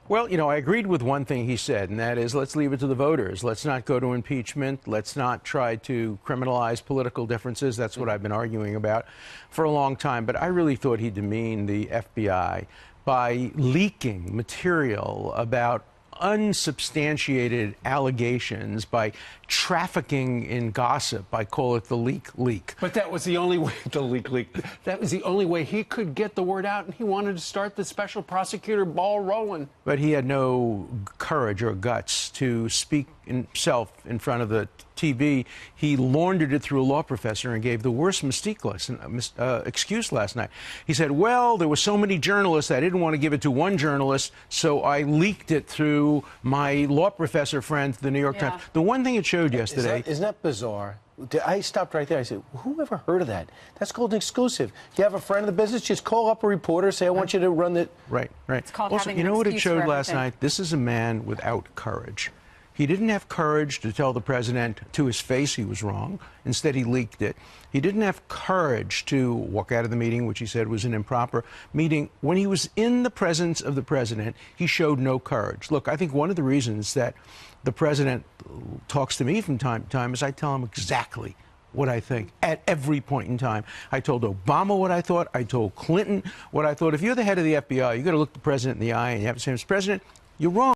Well, I agreed with one thing he said, and that is let's leave it to the voters. Let's not go to impeachment. Let's not try to criminalize political differences. That's what I've been arguing about for a long time. But I really thought he demeaned the FBI by leaking material about unsubstantiated allegations, by trafficking in gossip. I call it the leak. But that was the only way, the leak. That was the only way he could get the word out, and he wanted to start the special prosecutor ball rolling. But he had no courage or guts to speak himself in front of the TV. He laundered it through a law professor and gave the worst excuse last night. He said, well, there were so many journalists, I didn't want to give it to one journalist, so I leaked it through my law professor friend, the New York Times. The one thing it showed yesterday... Isn't that bizarre? I stopped right there. I said, who ever heard of that? That's called an exclusive. You have a friend in the business, just call up a reporter, say, I want you to run the... Right. It's called also, having you know what it showed last everything. night? This is a man without courage. He didn't have courage to tell the president to his face he was wrong. Instead, he leaked it. He didn't have courage to walk out of the meeting, which he said was an improper meeting. When he was in the presence of the president, he showed no courage. Look, I think one of the reasons that the president talks to me from time to time is I tell him exactly what I think at every point in time. I told Obama what I thought. I told Clinton what I thought. If you're the head of the FBI, you got to look the president in the eye and you have to say, Mr. President, you're wrong.